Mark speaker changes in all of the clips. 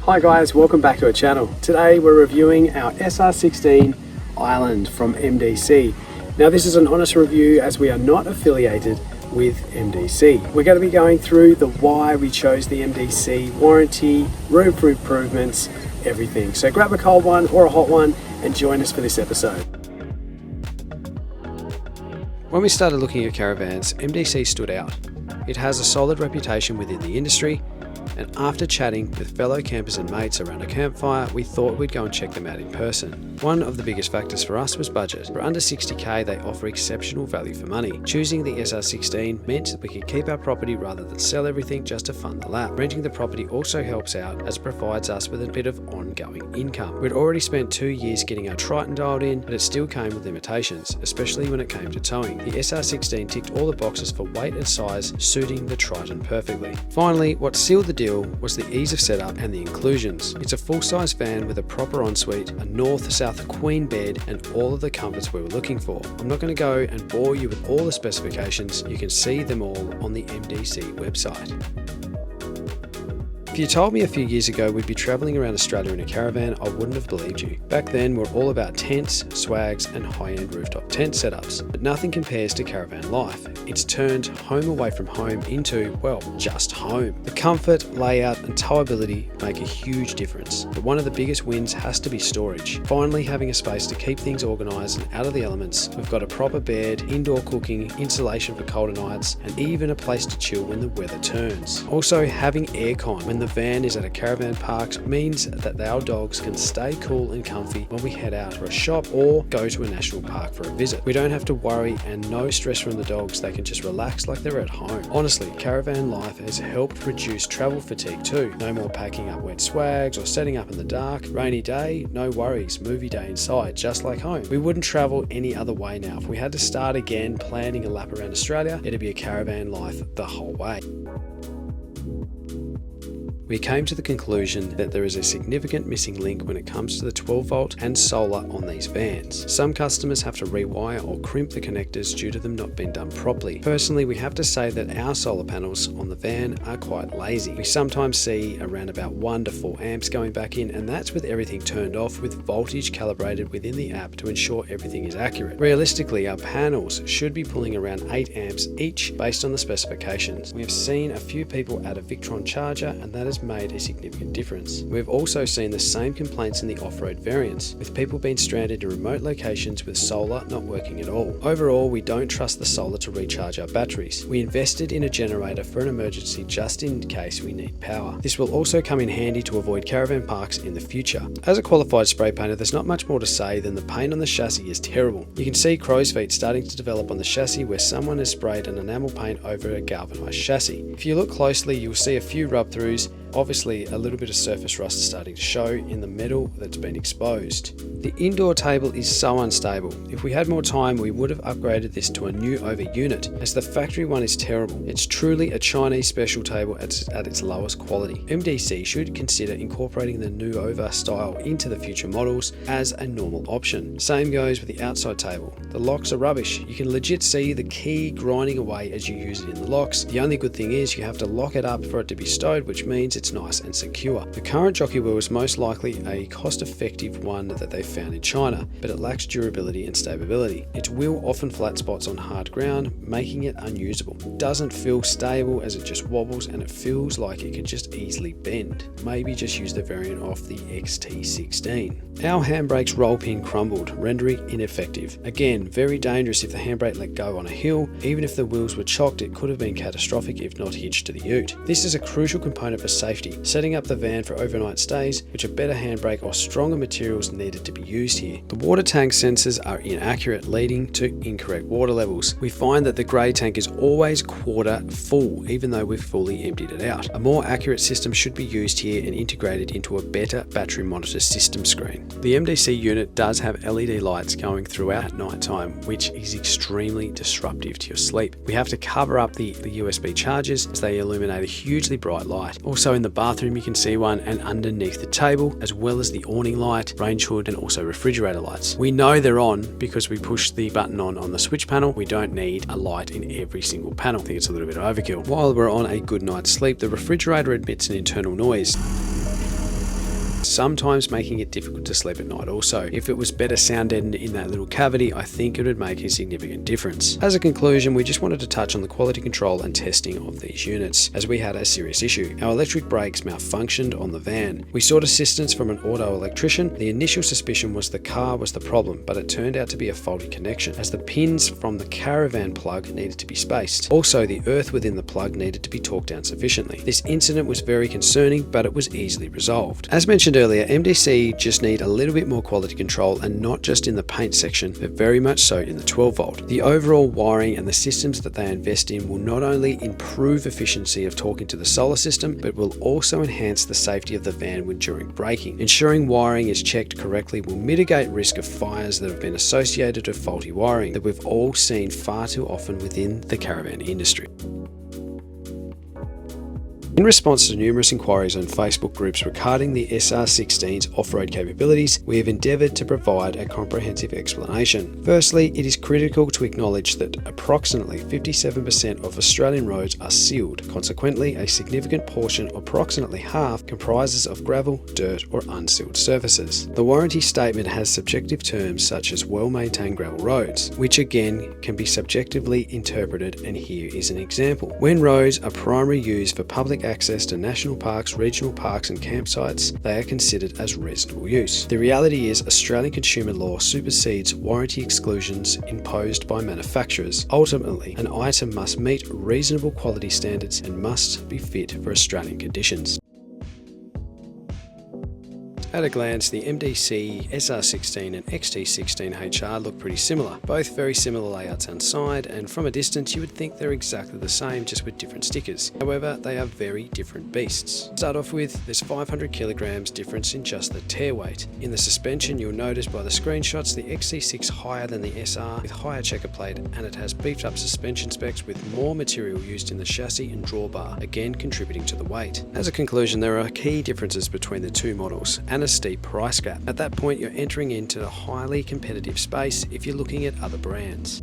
Speaker 1: Hi guys, welcome back to our channel. Today we're reviewing our SR16 Island from MDC. Now this is an honest review as we are not affiliated with MDC. We're going to be going through the why we chose the MDC, warranty, room for improvements, everything. So grab a cold one or a hot one and join us for this episode. When we started looking at caravans, MDC stood out. It has a solid reputation within the industry, and after chatting with fellow campers and mates around a campfire, we thought we'd go and check them out in person. One of the biggest factors for us was budget. For under 60k, they offer exceptional value for money. Choosing the SR16 meant that we could keep our property rather than sell everything just to fund the lap. Renting the property also helps out as it provides us with a bit of ongoing income. We'd already spent 2 years getting our Triton dialed in, but it still came with limitations, especially when it came to towing. The SR16 ticked all the boxes for weight and size, suiting the Triton perfectly. Finally, what sealed the deal was the ease of setup and the inclusions. It's a full-size van with a proper ensuite, a north-south queen bed, and all of the comforts we were looking for. I'm not going to go and bore you with all the specifications. You can see them all on the MDC website. If you told me a few years ago we'd be travelling around Australia in a caravan, I wouldn't have believed you. Back then we're all about tents, swags and high-end rooftop tent setups, but nothing compares to caravan life. It's turned home away from home into, well, just home. The comfort, layout and towability make a huge difference, but one of the biggest wins has to be storage. Finally having a space to keep things organised and out of the elements, we've got a proper bed, indoor cooking, insulation for colder nights, and even a place to chill when the weather turns. Also having aircon when the van is at a caravan park means that our dogs can stay cool and comfy when we head out for a shop or go to a national park for a visit. We don't have to worry and no stress from the dogs, they can just relax like they're at home. Honestly, caravan life has helped reduce travel fatigue too. No more packing up wet swags or setting up in the dark. Rainy day, no worries, movie day inside, just like home. We wouldn't travel any other way now. If we had to start again planning a lap around Australia, it'd be a caravan life the whole way. We came to the conclusion that there is a significant missing link when it comes to the 12 volt and solar on these vans. Some customers have to rewire or crimp the connectors due to them not being done properly. Personally, we have to say that our solar panels on the van are quite lazy. We sometimes see around about 1 to 4 amps going back in, and that's with everything turned off with voltage calibrated within the app to ensure everything is accurate. Realistically, our panels should be pulling around 8 amps each based on the specifications. We have seen a few people add a Victron charger, and that has made a significant difference. We've also seen the same complaints in the off-road variants, with people being stranded in remote locations with solar not working at all. Overall, we don't trust the solar to recharge our batteries. We invested in a generator for an emergency just in case we need power. This will also come in handy to avoid caravan parks in the future. As a qualified spray painter, there's not much more to say than the paint on the chassis is terrible. You can see crow's feet starting to develop on the chassis where someone has sprayed an enamel paint over a galvanized chassis. If you look closely, you'll see a few rub-throughs. Obviously, a little bit of surface rust starting to show in the metal that's been exposed. The indoor table is so unstable. If we had more time, we would have upgraded this to a new over unit, as the factory one is terrible. It's truly a Chinese special table at its lowest quality. MDC should consider incorporating the new over style into the future models as a normal option. Same goes with the outside table. The locks are rubbish. You can legit see the key grinding away as you use it in the locks. The only good thing is you have to lock it up for it to be stowed, which means it's nice and secure. The current jockey wheel is most likely a cost-effective one that they found in China, but it lacks durability and stability. Its wheel often flat spots on hard ground, making it unusable. It doesn't feel stable as it just wobbles, and it feels like it could just easily bend. Maybe just use the variant off the XT16. Our handbrakes roll pin crumbled, rendering ineffective. Again, very dangerous if the handbrake let go on a hill. Even if the wheels were chocked, it could have been catastrophic if not hitched to the ute. This is a crucial component for safety. Setting up the van for overnight stays, which a better handbrake or stronger materials needed to be used here. The water tank sensors are inaccurate, leading to incorrect water levels. We find that the grey tank is always quarter full, even though we've fully emptied it out. A more accurate system should be used here and integrated into a better battery monitor system screen. The MDC unit does have LED lights going throughout at night time, which is extremely disruptive to your sleep. We have to cover up the USB chargers as they illuminate a hugely bright light. Also in the bathroom you can see one, and underneath the table, as well as the awning light, range hood and also refrigerator lights. We know they're on because we push the button on the switch panel. We don't need a light in every single panel. I think it's a little bit of overkill. While we're on a good night's sleep, the refrigerator emits an internal noise. sometimes making it difficult to sleep at night also. If it was better sound deadened in that little cavity, I think it would make a significant difference. As a conclusion, we just wanted to touch on the quality control and testing of these units, as we had a serious issue. Our electric brakes malfunctioned on the van. We sought assistance from an auto electrician. The initial suspicion was the car was the problem, but it turned out to be a faulty connection, as the pins from the caravan plug needed to be spaced. Also, the earth within the plug needed to be torqued down sufficiently. This incident was very concerning, but it was easily resolved. As mentioned earlier, MDC just need a little bit more quality control, and not just in the paint section, but very much so in the 12 volt. The overall wiring and the systems that they invest in will not only improve efficiency of talking to the solar system, but will also enhance the safety of the van when during braking. Ensuring wiring is checked correctly will mitigate risk of fires that have been associated with faulty wiring that we've all seen far too often within the caravan industry. In response to numerous inquiries on Facebook groups regarding the SR16's off-road capabilities, we have endeavoured to provide a comprehensive explanation. Firstly, it is critical to acknowledge that approximately 57% of Australian roads are sealed. Consequently, a significant portion, approximately half, comprises of gravel, dirt or unsealed surfaces. The warranty statement has subjective terms such as well-maintained gravel roads, which again can be subjectively interpreted, and here is an example. When roads are primarily used for public access to national parks, regional parks and campsites, they are considered as reasonable use. The reality is Australian consumer law supersedes warranty exclusions imposed by manufacturers. Ultimately, an item must meet reasonable quality standards and must be fit for Australian conditions. At a glance, the MDC SR16 and XT16HR look pretty similar. Both very similar layouts inside, and from a distance you would think they're exactly the same, just with different stickers. However, they are very different beasts. To start off with, there's 500 kilograms difference in just the tare weight. In the suspension, you'll notice by the screenshots the XT6 higher than the SR with higher checker plate, and it has beefed up suspension specs with more material used in the chassis and drawbar, again contributing to the weight. As a conclusion, there are key differences between the two models, and a steep price gap. At that point, you're entering into a highly competitive space if you're looking at other brands.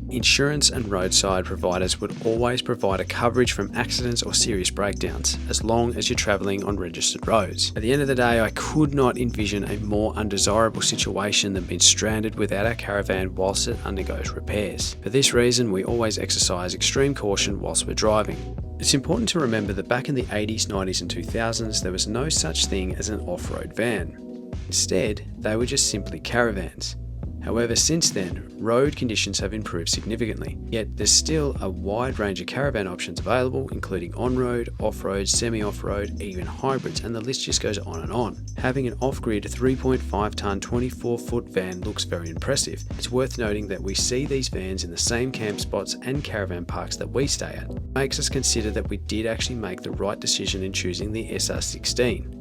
Speaker 1: Insurance and roadside providers would always provide a coverage from accidents or serious breakdowns, as long as you're travelling on registered roads. At the end of the day, I could not envision a more undesirable situation than being stranded without our caravan whilst it undergoes repairs. For this reason, we always exercise extreme caution whilst we're driving. It's important to remember that back in the 80s, 90s and 2000s, there was no such thing as an off-road van. Instead, they were just simply caravans. However, since then, road conditions have improved significantly, yet there's still a wide range of caravan options available, including on-road, off-road, semi-off-road, even hybrids, and the list just goes on and on. Having an off-grid 3.5 tonne 24-foot van looks very impressive. It's worth noting that we see these vans in the same camp spots and caravan parks that we stay at. It makes us consider that we did actually make the right decision in choosing the SR16.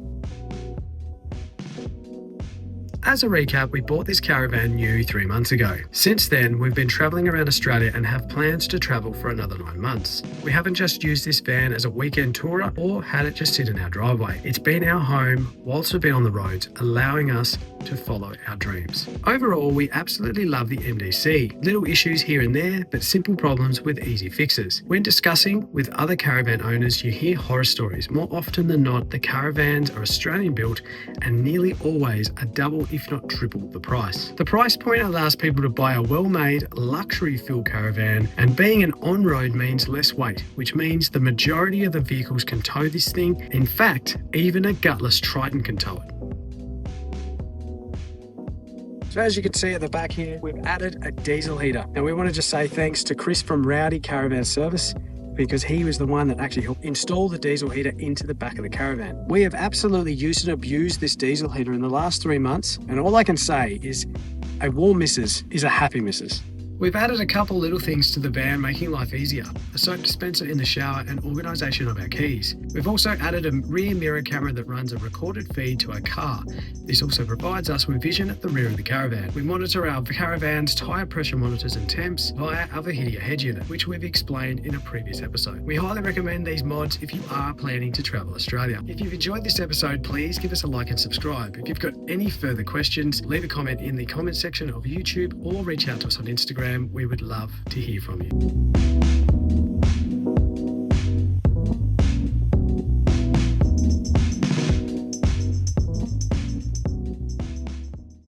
Speaker 1: As a recap, we bought this caravan new 3 months ago. Since then, we've been travelling around Australia and have plans to travel for another 9 months. We haven't just used this van as a weekend tourer or had it just sit in our driveway. It's been our home whilst we've been on the roads, allowing us to follow our dreams. Overall, we absolutely love the MDC. Little issues here and there, but simple problems with easy fixes. When discussing with other caravan owners, you hear horror stories. More often than not, the caravans are Australian built and nearly always are double if not triple the price. The price point allows people to buy a well-made luxury fuel caravan, and being an on-road means less weight, which means the majority of the vehicles can tow this thing. In fact, even a gutless Triton can tow it. So as you can see at the back here, we've added a diesel heater. Now we want to just say thanks to Chris from Rowdy Caravan Service, because he was the one that actually helped install the diesel heater into the back of the caravan. We have absolutely used and abused this diesel heater in the last 3 months, and all I can say is a warm missus is a happy missus. We've added a couple little things to the van, making life easier. A soap dispenser in the shower and organisation of our keys. We've also added a rear mirror camera that runs a recorded feed to our car. This also provides us with vision at the rear of the caravan. We monitor our caravan's tyre pressure monitors and temps via our Vahidia head unit, which we've explained in a previous episode. We highly recommend these mods if you are planning to travel Australia. If you've enjoyed this episode, please give us a like and subscribe. If you've got any further questions, leave a comment in the comment section of YouTube or reach out to us on Instagram. We would love to hear from you.